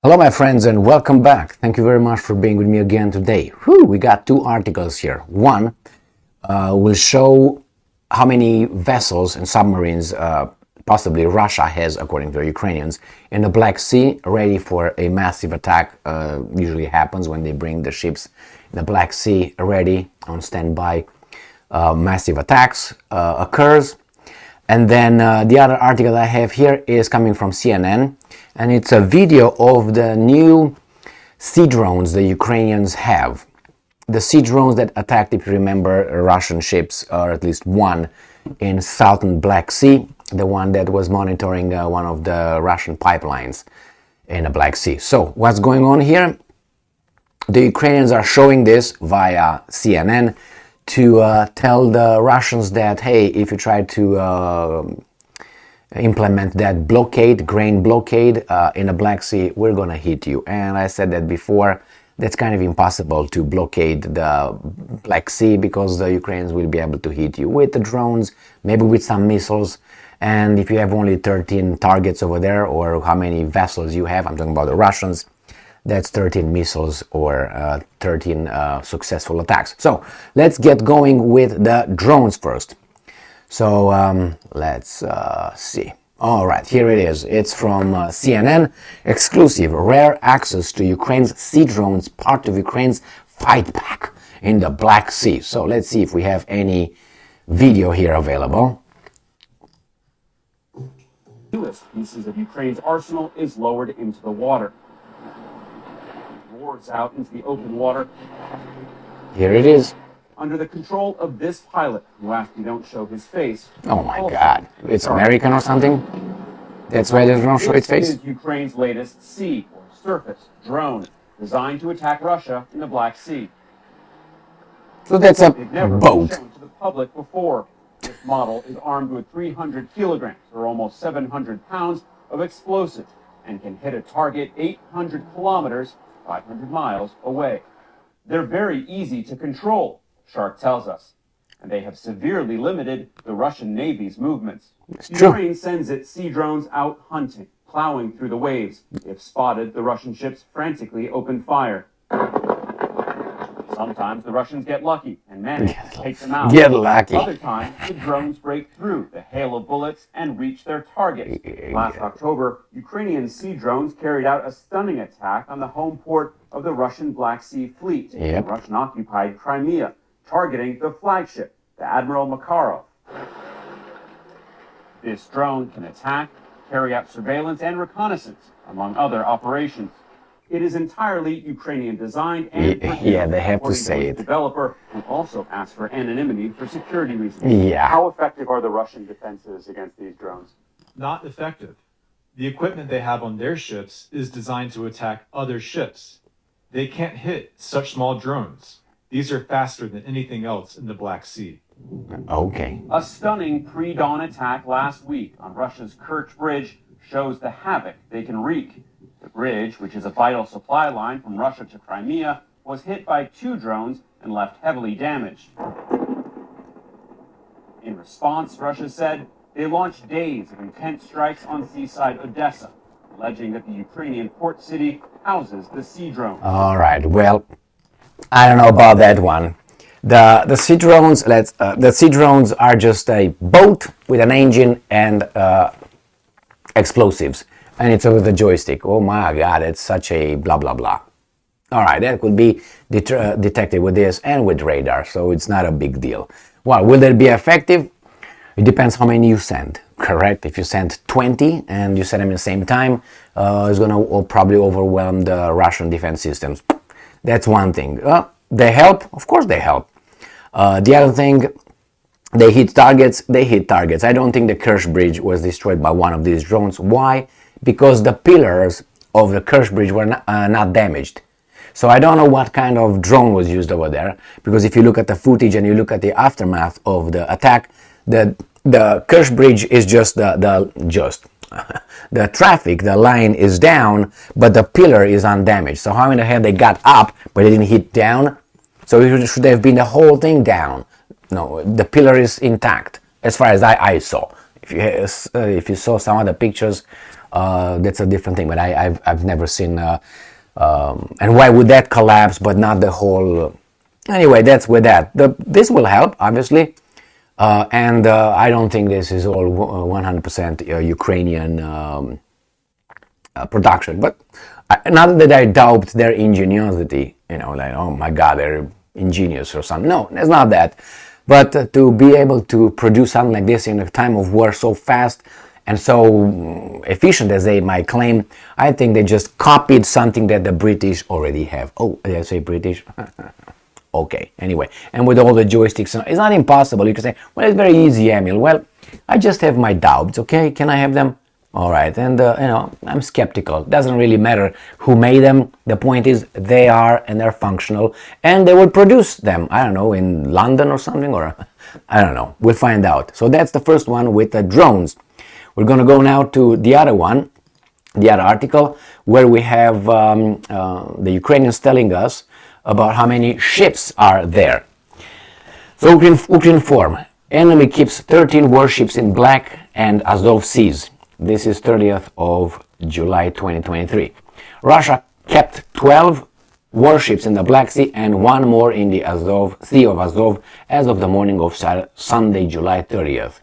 Hello my friends and welcome back. Thank you very much for being with me again today. We got two articles here. One will show how many vessels and submarines possibly Russia has, according to the Ukrainians, in the Black Sea, ready for a massive attack. Usually happens when they bring the ships in the Black Sea ready on standby. Massive attacks occurs. And then the other article I have here is coming from CNN, and it's a video of the new sea drones the Ukrainians have. The sea drones that attacked, if you remember, Russian ships, or at least one in southern Black Sea, the one that was monitoring one of the Russian pipelines in the Black Sea. So what's going on here? The Ukrainians are showing this via CNN to tell the Russians that, hey, if you try to implement that blockade, grain blockade in the Black Sea, we're gonna hit you. And I said that before, that's kind of impossible to blockade the Black Sea because the Ukrainians will be able to hit you with the drones, maybe with some missiles. And if you have only 13 targets over there, or how many vessels you have, I'm talking about the Russians, that's 13 missiles or 13 successful attacks. So let's get going with the drones first. So let's see. All right, here it is. It's from CNN. Exclusive, rare access to Ukraine's sea drones, part of Ukraine's fight back in the Black Sea. So let's see if we have any video here available. Newest pieces of Ukraine's arsenal is lowered into the water. Roars out into the open water. Here it is. Under the control of this pilot, who asked you don't show his face. Oh my God. It's American or something? That's why they don't show its face? This is Ukraine's latest sea or surface drone designed to attack Russia in the Black Sea. So that's a They've never boat. been shown to the public before. This model is armed with 300 kilograms, or almost 700 pounds, of explosive and can hit a target 800 kilometers, 500 miles away. They're very easy to control, Shark tells us, and they have severely limited the Russian Navy's movements. Ukraine sends its sea drones out hunting, plowing through the waves. If spotted, the Russian ships frantically open fire. Sometimes the Russians get lucky and manage to take them out. Get lucky. Other times, the drones break through the hail of bullets and reach their targets. Last October, Ukrainian sea drones carried out a stunning attack on the home port of the Russian Black Sea Fleet in Russian-occupied Crimea, targeting the flagship, the Admiral Makarov. This drone can attack, carry out surveillance and reconnaissance, among other operations. It is entirely Ukrainian designed and yeah, they have to say it. The developer who also asked for anonymity for security reasons. Yeah. How effective are the Russian defenses against these drones? Not effective. The equipment they have on their ships is designed to attack other ships. They can't hit such small drones. These are faster than anything else in the Black Sea. Okay. A stunning pre-dawn attack last week on Russia's Kerch Bridge shows the havoc they can wreak. The bridge, which is a vital supply line from Russia to Crimea, was hit by 2 drones and left heavily damaged. In response, Russia said they launched days of intense strikes on seaside Odessa, alleging that the Ukrainian port city houses the sea drone. All right. Well, I don't know about that one. The sea drones. The sea drones are just a boat with an engine and explosives, and it's with a joystick. Oh my God! It's such a blah blah blah. All right, that could be detected with this and with radar, so it's not a big deal. Well, will they be effective? It depends how many you send. Correct. If you send 20 and you send them at the same time, it's going to probably overwhelm the Russian defense systems. That's one thing. They help? Of course they help. The other thing, they hit targets. I don't think the Kerch Bridge was destroyed by one of these drones. Why? Because the pillars of the Kerch Bridge were not damaged. So I don't know what kind of drone was used over there, because if you look at the footage and you look at the aftermath of the attack, the Kerch Bridge is just the traffic, the line is down, but the pillar is undamaged. So how in the hell they got up, but they didn't hit down? So it should have been the whole thing down. No, the pillar is intact, as far as I saw. If you saw some of the pictures that's a different thing. But I've never seen. And why would that collapse, but not the whole? Anyway, that's with that. This will help, obviously, and I don't think this is all 100% Ukrainian production. But not that I doubt their ingenuity. Like, oh my God, they're ingenious or something. No, it's not that. But to be able to produce something like this in a time of war so fast and so efficient as they might claim, I think they just copied something that the British already have. Oh, did I say British? Okay, anyway. And with all the joysticks, it's not impossible. You can say, well, it's very easy, Emil. Well, I just have my doubts, okay? Can I have them? All right, and I'm skeptical. Doesn't really matter who made them. The point is they are and they're functional, and they will produce them. I don't know, in London or something, or I don't know. We'll find out. So that's the first one with the drones. We're going to go now to the other one, the other article, where we have the Ukrainians telling us about how many ships are there. So Ukraine form. Enemy keeps 13 warships in Black and Azov seas. This is 30th of July 2023. Russia kept 12 warships in the Black Sea and one more in the Sea of Azov as of the morning of Sunday, July 30th.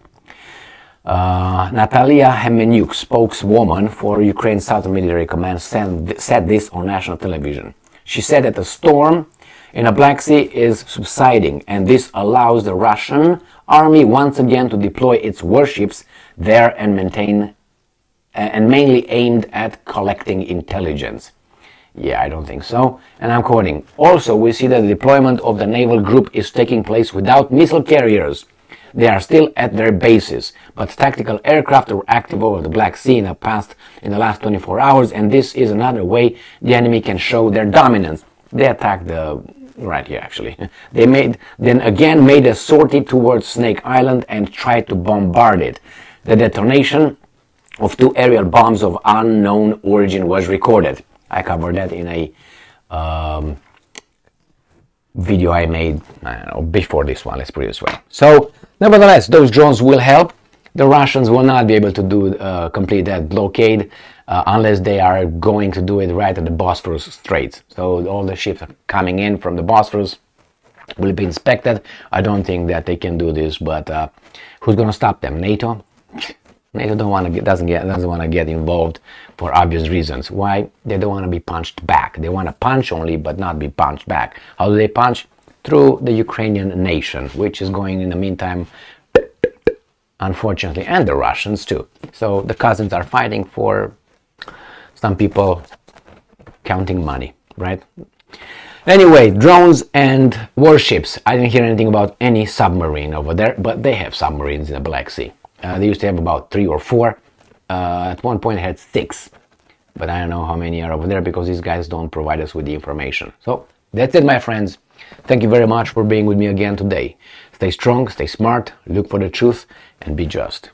Natalia Hemenyuk, spokeswoman for Ukraine's Southern Military Command, said this on national television. She said that the storm in the Black Sea is subsiding, and this allows the Russian army once again to deploy its warships there and mainly aimed at collecting intelligence. Yeah, I don't think so. And I'm quoting, also we see that the deployment of the naval group is taking place without missile carriers. They are still at their bases, but tactical aircraft are active over the Black Sea in the last 24 hours, and this is another way the enemy can show their dominance. They attacked right here actually. They made a sortie towards Snake Island and tried to bombard it. The detonation of 2 aerial bombs of unknown origin was recorded. I covered that in a video I made before this one, let's put it this way. So, nevertheless, those drones will help. The Russians will not be able to complete that blockade unless they are going to do it right at the Bosphorus Straits. So all the ships coming in from the Bosphorus will be inspected. I don't think that they can do this, but who's going to stop them? NATO? NATO doesn't want to get involved for obvious reasons. Why? They don't want to be punched back. They want to punch only, but not be punched back. How do they punch? Through the Ukrainian nation, which is going in the meantime, unfortunately, and the Russians too. So the cousins are fighting for some people counting money, right? Anyway, drones and warships. I didn't hear anything about any submarine over there, but they have submarines in the Black Sea. They used to have about 3 or 4. At one point, I had 6. But I don't know how many are over there because these guys don't provide us with the information. So that's it, my friends. Thank you very much for being with me again today. Stay strong, stay smart, look for the truth, and be just.